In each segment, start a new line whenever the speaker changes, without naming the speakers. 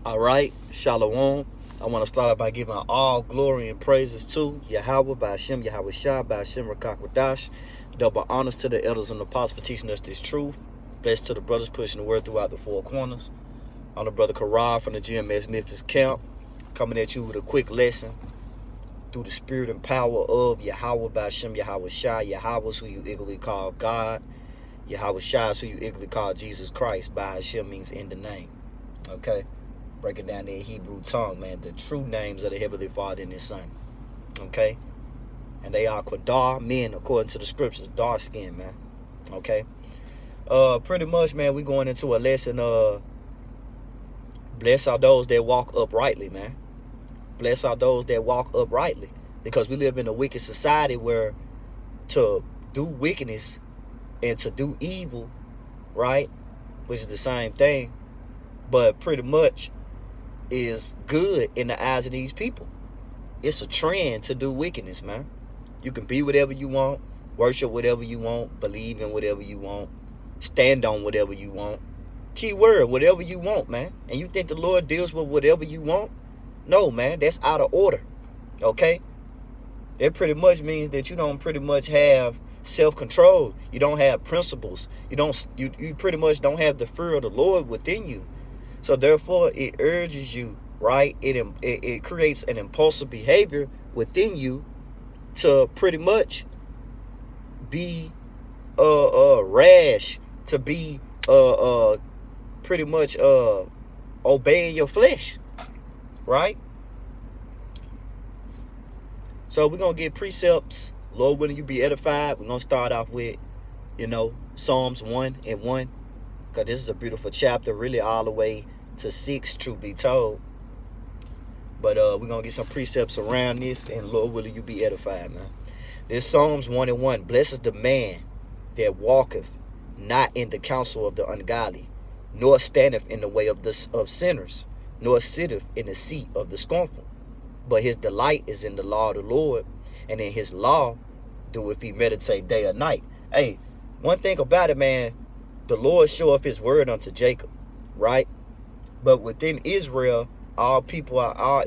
All right, Shalom. I want to start by giving all glory and praises to Yahweh, Ba'ashem, Yahweh Shah, Ba'ashem, Rakakwadash. Double honors to the elders and the apostles for teaching us this truth. Blessed to the brothers pushing the word throughout the four corners. I'm the brother Karar from the GMS Memphis camp, coming at you with a quick lesson through the spirit and power of Yahweh, Ba'ashem, Yahweh Shah. Yahweh is who you eagerly call God. Yahweh Shah is who you eagerly call Jesus Christ. Ba'ashem means in the name. Okay? Breaking down their Hebrew tongue, man. The true names of the Heavenly Father and His Son. Okay? And they are Qadar, men, according to the scriptures. Dark skin, man. Okay? Pretty much, man, we going into a lesson. Blessed are those that walk uprightly, man. Blessed are those that walk uprightly. Because we live in a wicked society where to do wickedness and to do evil, right? Which is the same thing. But pretty much is good in the eyes of these people. It's a trend to do wickedness, man. You can be whatever you want, worship whatever you want, believe in whatever you want, stand on whatever you want. Key word, whatever you want, man. And you think the Lord deals with whatever you want? No, man, that's out of order. Okay? That pretty much means that you don't pretty much have self-control. You don't have principles. You pretty much don't have the fear of the Lord within you. So therefore, it urges you, right? It creates an impulsive behavior within you to pretty much be rash, to be pretty much obeying your flesh, right? So we're gonna get precepts. Lord willing, you be edified. We're gonna start off with, Psalms 1:1. Because this is a beautiful chapter, really all the way to 6, truth be told. But we're going to get some precepts around this, and Lord willing, you be edified, man. This Psalms 1:1. Blessed is the man that walketh not in the counsel of the ungodly, nor standeth in the way of sinners, nor sitteth in the seat of the scornful. But his delight is in the law of the Lord, and in his law doeth he meditate day or night. Hey, one thing about it, man, the Lord showeth his word unto Jacob, right? But within Israel, all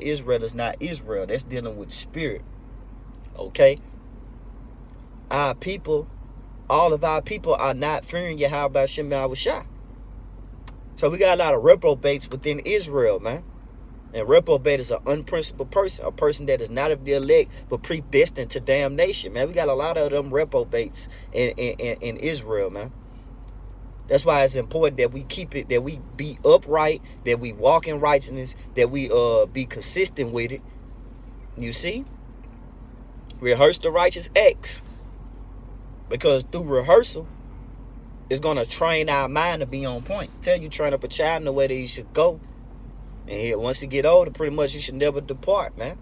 Israel is not Israel. That's dealing with spirit. Okay? Our people, all of our people are not fearing Yahweh Hashem Yahweh Shah. So we got a lot of reprobates within Israel, man. And reprobate is an unprincipled person, a person that is not of the elect, but predestined to damnation, man. We got a lot of them reprobates in Israel, man. That's why it's important that we keep it, that we be upright, that we walk in righteousness, that we be consistent with it. You see? Rehearse the righteous acts. Because through rehearsal, it's going to train our mind to be on point. Tell you, train up a child in the way that he should go. And once he get older, pretty much he should never depart, man.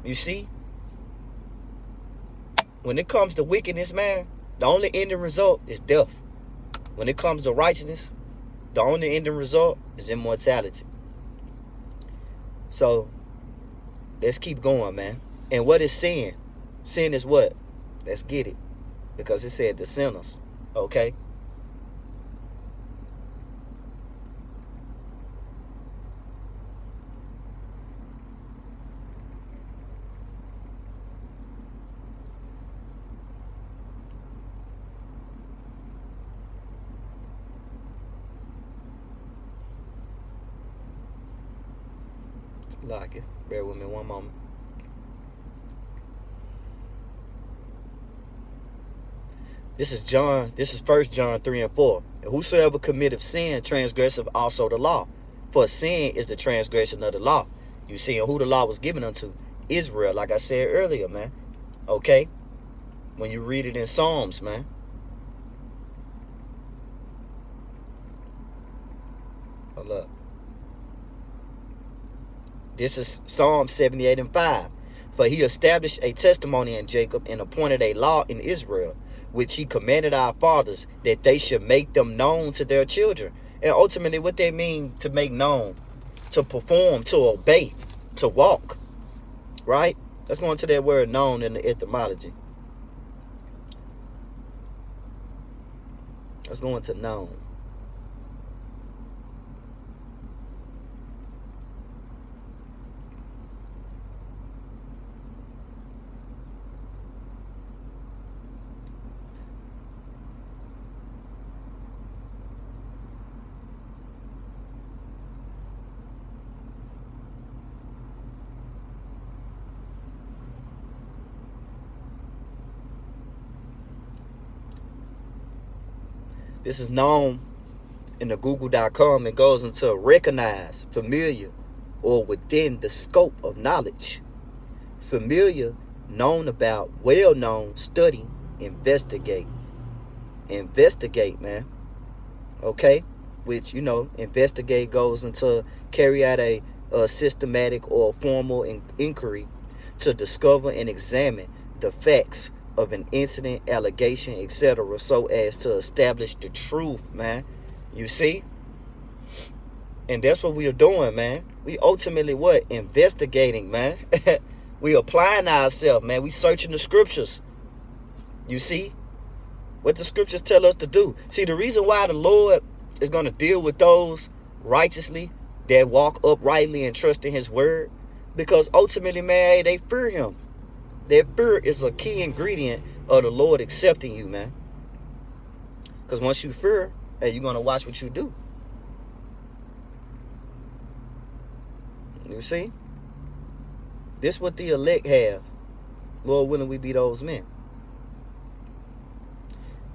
You see? When it comes to wickedness, man, the only ending result is death. When it comes to righteousness, the only ending result is immortality. So, let's keep going, man. And what is sin? Sin is what? Let's get it. Because it said the sinners. Okay? Like it. Bear with me one moment. This is 1 John 3:4. And whosoever committeth sin transgresseth also the law. For sin is the transgression of the law. You see, who the law was given unto? Israel, like I said earlier, man. Okay? When you read it in Psalms, man. Hold up. This is Psalm 78:5. For he established a testimony in Jacob and appointed a law in Israel, which he commanded our fathers, that they should make them known to their children. And ultimately what they mean to make known, to perform, to obey, to walk, right? Let's go into that word known in the etymology. Let's go into known. This is known in the Google.com. It goes into recognize, familiar, or within the scope of knowledge. Familiar, known about, well known, study, investigate. Investigate, man. Okay? Which, investigate goes into carry out a systematic or formal inquiry to discover and examine the facts of an incident, allegation, etc., so as to establish the truth, man. You see? And that's what we are doing, man. We ultimately what? Investigating, man. We applying ourselves, man. We searching the scriptures. You see? What the scriptures tell us to do. See, the reason why the Lord is going to deal with those righteously that walk uprightly and trust in his word, because ultimately, man, they fear him. That fear is a key ingredient of the Lord accepting you, man. Because once you fear, hey, you're going to watch what you do. You see? This what the elect have. Lord willing, we be those men.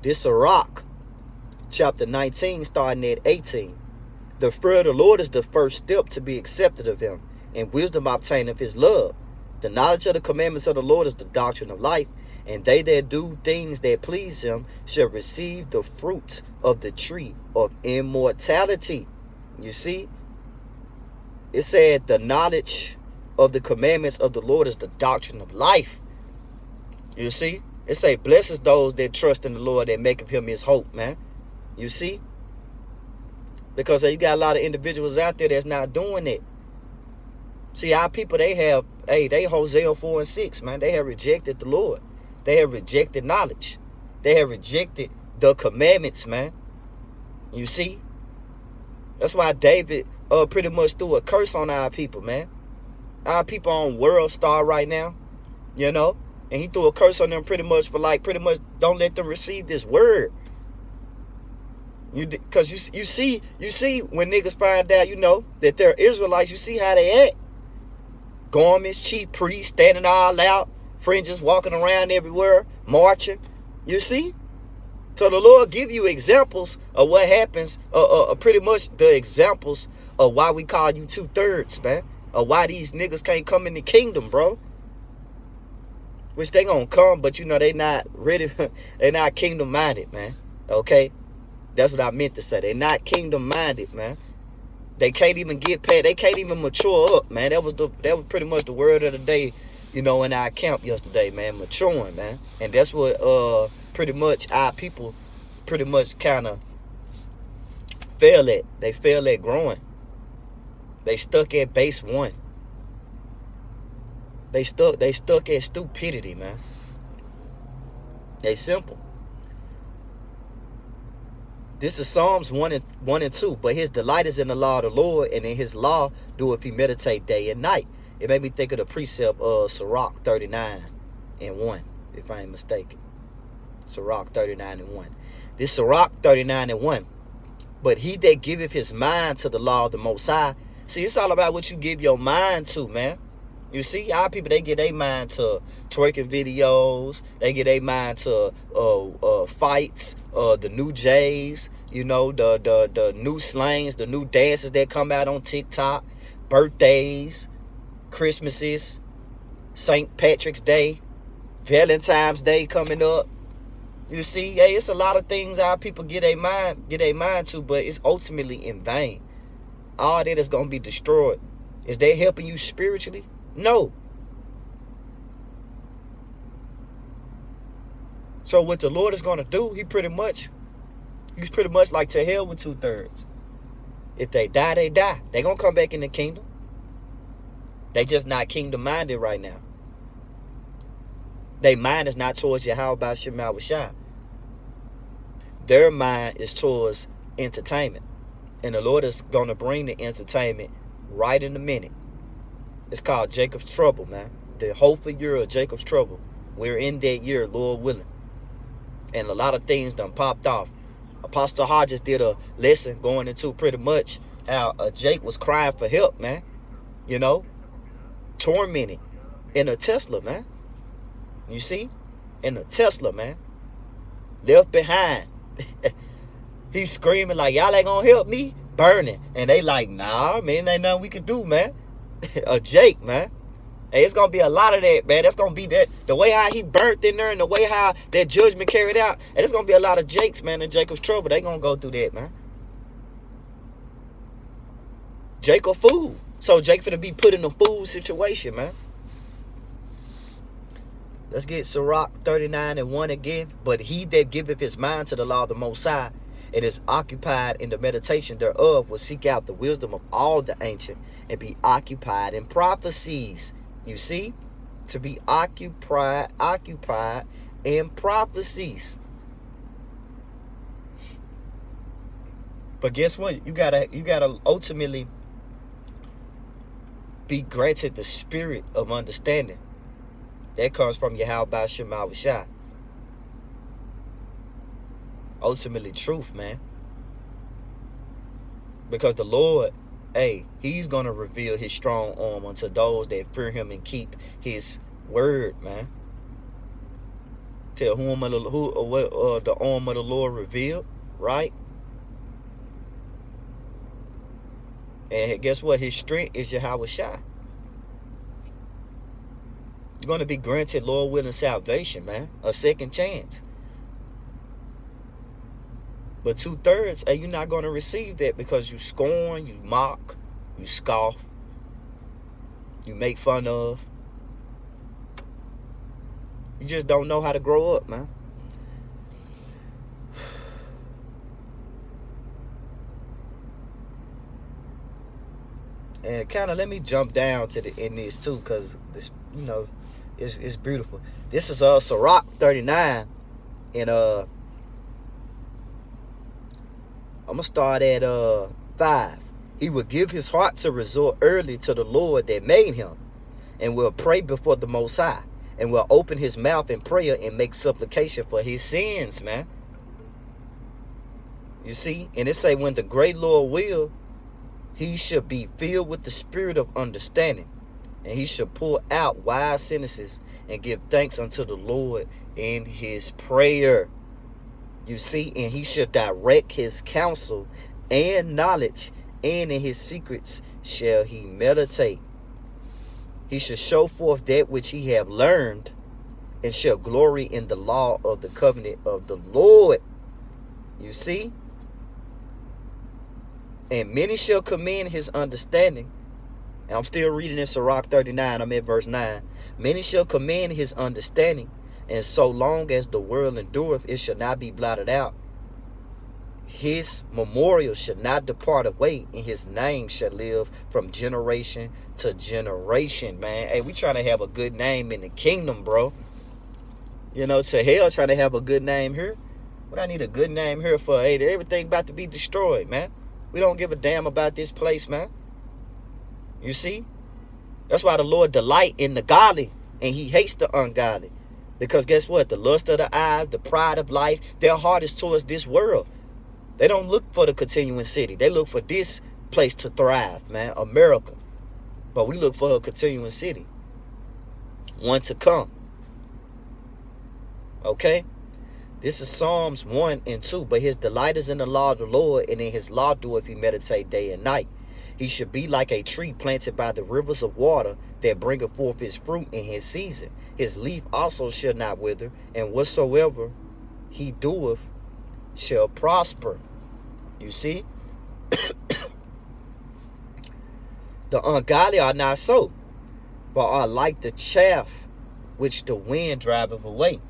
This Sirach, chapter 19, starting at 18. The fear of the Lord is the first step to be accepted of him, and wisdom obtained of his love. The knowledge of the commandments of the Lord is the doctrine of life, and they that do things that please him shall receive the fruit of the tree of immortality. You see? It said the knowledge of the commandments of the Lord is the doctrine of life. You see? It say, blesses those that trust in the Lord that make of him his hope, man. You see? Because you got a lot of individuals out there that's not doing it. See, our people, they Hosea 4 and 6, man. They have rejected the Lord. They have rejected knowledge. They have rejected the commandments, man. You see? That's why David pretty much threw a curse on our people, man. Our people on World Star right now, and he threw a curse on them pretty much don't let them receive this word. Because you see when niggas find out, that they're Israelites, you see how they act. Garments, chief priests, standing all out, fringes walking around everywhere, marching. You see? So the Lord give you examples of what happens, pretty much the examples of why we call you 2/3, man. Of why these niggas can't come in the kingdom, bro. Which they gonna come, but they not ready. They not kingdom minded, man. Okay? That's what I meant to say. They not kingdom minded, man. They can't even get paid. They can't even mature up, man. That was pretty much the word of the day, in our camp yesterday, man. Maturing, man. And that's what pretty much our people pretty much kind of fail at. They fail at growing. They stuck at base one. They stuck at stupidity, man. They simple. This is Psalms 1 and 2. But his delight is in the law of the Lord, and in his law doeth he meditate day and night. It made me think of the precept of Sirach 39 and 1, if I ain't mistaken. Sirach 39 and 1. This Sirach 39 and 1. But he that giveth his mind to the law of the Most High. See, it's all about what you give your mind to, man. You see, our people, they get their mind to twerking videos. They get their mind to fights, the new J's, the new slangs, the new dances that come out on TikTok, birthdays, Christmases, St. Patrick's Day, Valentine's Day coming up. You see, hey, it's a lot of things our people get their mind to, but it's ultimately in vain. All that is going to be destroyed. Is that helping you spiritually? No. So what the Lord is going to do, he's pretty much like, to hell with 2/3. If they die, they die. They're going to come back in the kingdom. They just not kingdom minded right now. Their mind is not towards Yahweh Shema Shai. Their mind is towards entertainment. And the Lord is going to bring the entertainment right in a minute. It's called Jacob's Trouble, man. The hopeful year of Jacob's Trouble. We're in that year, Lord willing. And a lot of things done popped off. Apostle Hodges did a lesson going into pretty much how Jake was crying for help, man. Tormented in a Tesla, man. You see? In a Tesla, man. Left behind. He's screaming like, y'all ain't gonna help me? Burning. And they like, nah, man, ain't nothing we can do, man. A Jake, man. Hey, it's gonna be a lot of that, man. That's gonna be that the way how he burnt in there and the way how that judgment carried out. And it's gonna be a lot of Jakes, man, in Jacob's trouble. They gonna go through that, man. Jake a fool. So Jake finna be put in a fool situation, man. Let's get Sirach 39:1 again. But he that giveth his mind to the law of the Most High, and is occupied in the meditation thereof, will seek out the wisdom of all the ancient, and be occupied in prophecies. You see? To be occupied in prophecies. But guess what? You gotta ultimately be granted the spirit of understanding. That comes from Yahweh Shema Shai. Ultimately truth, man. Because the Lord, hey, he's going to reveal his strong arm unto those that fear him and keep his word, man. Tell whom the arm of the Lord revealed, right? And guess what? His strength is Yahweh Shai. You're going to be granted, Lord willing, salvation, man. A second chance. But 2/3, you're not going to receive that because you scorn, you mock, you scoff, you make fun of. You just don't know how to grow up, man. And kind of let me jump down to the end of this too, because this, you know, it's beautiful. This is Sirach 39, and I'm gonna start at 5. He will give his heart to resort early to the Lord that made him, and will pray before the Most High, and will open his mouth in prayer and make supplication for his sins, man. You see, and it say when the great Lord will, he should be filled with the spirit of understanding, and he should pour out wise sentences and give thanks unto the Lord in his prayer. You see, and he should direct his counsel and knowledge, and in his secrets shall he meditate. He should show forth that which he have learned, and shall glory in the law of the covenant of the Lord. You see? And many shall commend his understanding. And I'm still reading in Sirach 39. I'm at verse 9. Many shall commend his understanding. And so long as the world endureth, it shall not be blotted out. His memorial shall not depart away, and his name shall live from generation to generation, man. Hey, we trying to have a good name in the kingdom, bro. You know, to hell trying to have a good name here. What I need a good name here for? Hey, everything about to be destroyed, man. We don't give a damn about this place, man. You see? That's why the Lord delight in the godly, and he hates the ungodly. Because guess what? The lust of the eyes, the pride of life, their heart is towards this world. They don't look for the continuing city. They look for this place to thrive, man, America. But we look for a continuing city, one to come. Okay? This is Psalms 1 and 2. But his delight is in the law of the Lord, and in his law doeth he meditate day and night. He should be like a tree planted by the rivers of water, that bringeth forth his fruit in his season. His leaf also shall not wither, and whatsoever he doeth shall prosper. You see? The ungodly are not so, but are like the chaff which the wind driveth away.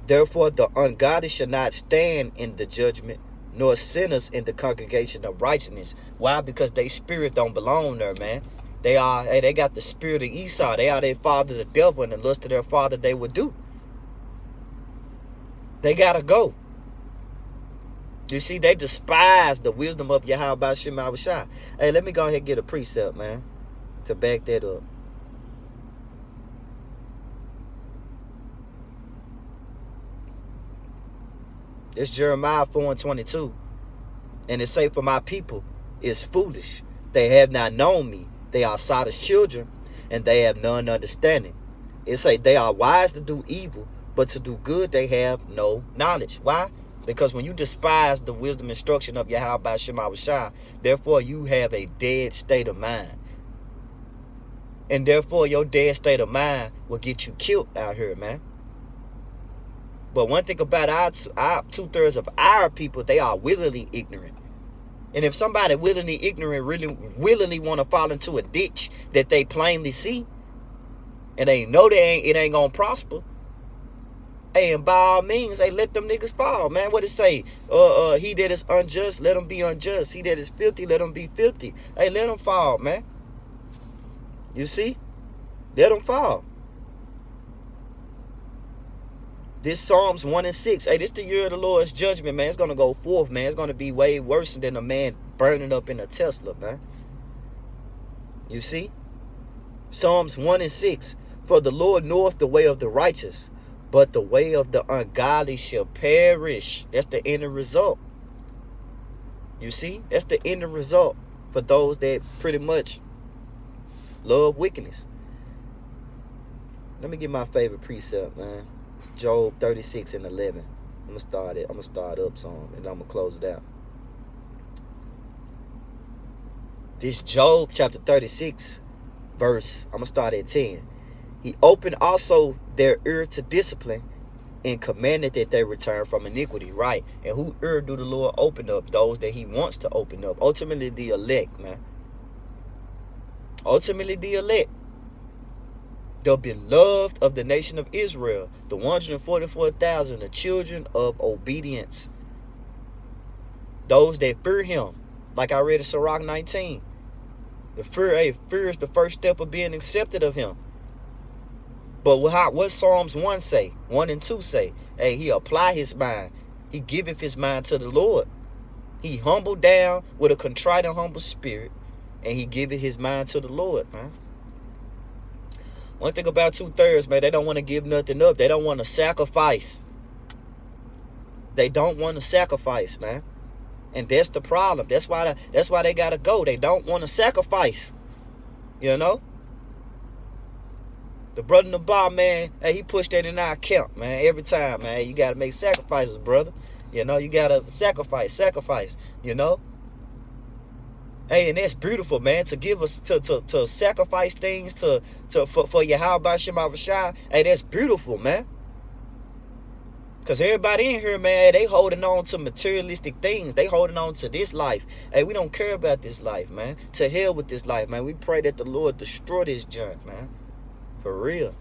Therefore the ungodly shall not stand in the judgment, nor sinners in the congregation of righteousness. Why? Because their spirit don't belong there, man. They got the spirit of Esau. They are their father the devil, and the lust of their father they would do. They gotta go. You see, they despise the wisdom of Yahweh Shema Shai. Hey, let me go ahead and get a precept, man, to back that up. It's Jeremiah 4:22. And it say, for my people is foolish. They have not known me. They are Sodom's children, and they have none understanding. It say they are wise to do evil, but to do good they have no knowledge. Why? Because when you despise the wisdom instruction of Yahweh Shema Shah, therefore you have a dead state of mind. And therefore your dead state of mind will get you killed out here, man. But one thing about our 2/3 of our people, they are willingly ignorant. And if somebody willingly ignorant really willingly want to fall into a ditch that they plainly see, and they know it ain't gonna prosper, hey, and by all means, hey, let them niggas fall, man. What it say? He that is unjust, let him be unjust. He that is filthy, let him be filthy. Hey, let them fall, man. You see? Let them fall. This Psalms 1 and 6. Hey, this the year of the Lord's judgment, man. It's going to go forth, man. It's going to be way worse than a man burning up in a Tesla, man. You see? Psalms 1 and 6. For the Lord knoweth the way of the righteous, but the way of the ungodly shall perish. That's the end result. You see? That's the end result for those that pretty much love wickedness. Let me get my favorite precept, man. Job 36 and 11. I'm gonna start up some, and I'm gonna close it out. This Job chapter 36, verse. I'm gonna start at 10. He opened also their ear to discipline, and commanded that they return from iniquity. Right? And who ear do the Lord open up? Those that He wants to open up. Ultimately, the elect, man. Ultimately, the elect. The beloved of the nation of Israel, the 144,000, the children of obedience. Those that fear Him, like I read in Sirach 19. The fear is the first step of being accepted of Him. But what Psalms 1 say, 1 and 2 say, hey, he apply his mind. He giveth his mind to the Lord. He humbled down with a contrite and humble spirit, and he giveth his mind to the Lord, man. One thing about 2/3, man, they don't want to give nothing up. They don't want to sacrifice. They don't want to sacrifice, man. And that's the problem. That's why they got to go. They don't want to sacrifice. You know? The brother Nabal, man, hey, he pushed that in our camp, man. Every time, man. You got to make sacrifices, brother. You know, you got to sacrifice, you know? Hey, and that's beautiful, man. To give us to sacrifice things for Yahweh Shema Shah. Hey, that's beautiful, man. Cause everybody in here, man, they holding on to materialistic things. They holding on to this life. Hey, we don't care about this life, man. To hell with this life, man. We pray that the Lord destroy this junk, man. For real.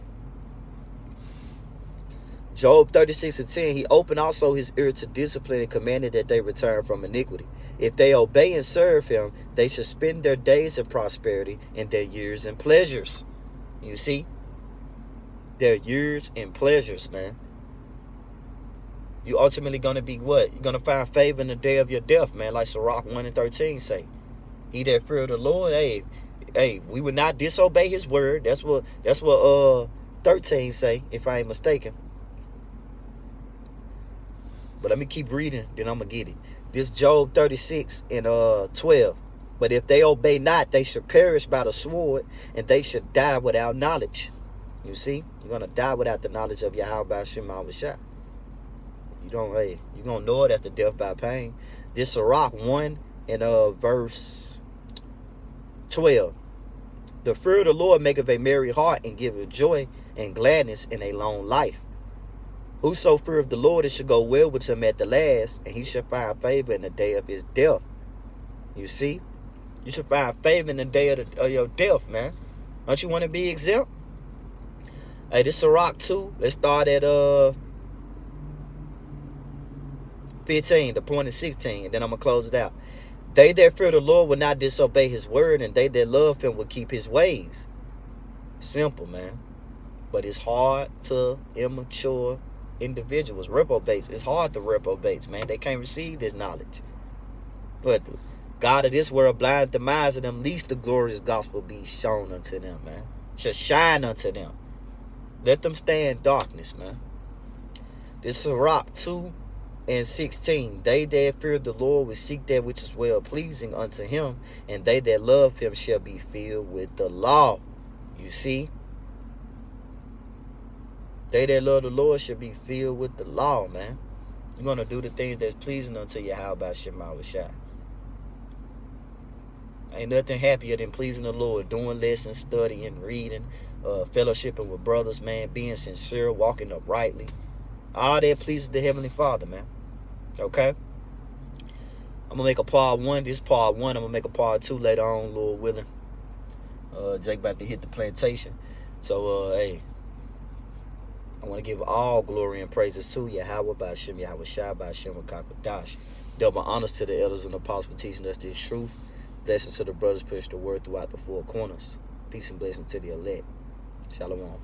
Job 36 and 10, he opened also his ear to discipline and commanded that they return from iniquity. If they obey and serve him, they should spend their days in prosperity and their years in pleasures. You see? Their years in pleasures, man. You ultimately going to be what? You're going to find favor in the day of your death, man, like Sirach 1 and 13 say. He that fear the Lord, hey, we would not disobey his word. That's what 13 say, if I ain't mistaken. But let me keep reading, then I'm going to get it. This Job 36 and 12. But if they obey not, they should perish by the sword, and they should die without knowledge. You see? You're going to die without the knowledge of Yahweh Shema Shah. You're going to know it after death by pain. This Sirach 1 and verse 12. The fear of the Lord maketh a merry heart, and giveth joy and gladness in a long life. Whoso feareth the Lord, it shall go well with him at the last, and he shall find favor in the day of his death. You see? You should find favor in the day of your death, man. Don't you want to be exempt? Hey, this Sirach 2. Let's start at 15, the point is 16, and then I'm going to close it out. They that fear the Lord will not disobey his word, and they that love him will keep his ways. Simple, man. But it's hard to immature individuals, reprobates. It's hard to reprobates, man. They can't receive this knowledge. But the God of this world blind the minds of them, least the glorious gospel be shown unto them, man. Shall shine unto them. Let them stay in darkness, man. This is Sirach 2 and 16. They that fear the Lord will seek that which is well pleasing unto him, and they that love him shall be filled with the law. You see? They that love the Lord should be filled with the law, man. You're going to do the things that's pleasing unto you. How about Shema Shai? Ain't nothing happier than pleasing the Lord, doing lessons, studying, reading, fellowshipping with brothers, man, being sincere, walking uprightly. All that pleases the Heavenly Father, man. Okay? I'm going to make a part 1. This part 1. I'm going to make a part 2 later on, Lord willing. Jake about to hit the plantation. So, hey, I want to give all glory and praises to Yahweh Ba'Shem, Yahweh Shai Ba'Shem Kakadash. Double honors to the elders and apostles for teaching us this truth. Blessings to the brothers push the word throughout the four corners. Peace and blessings to the elect. Shalom.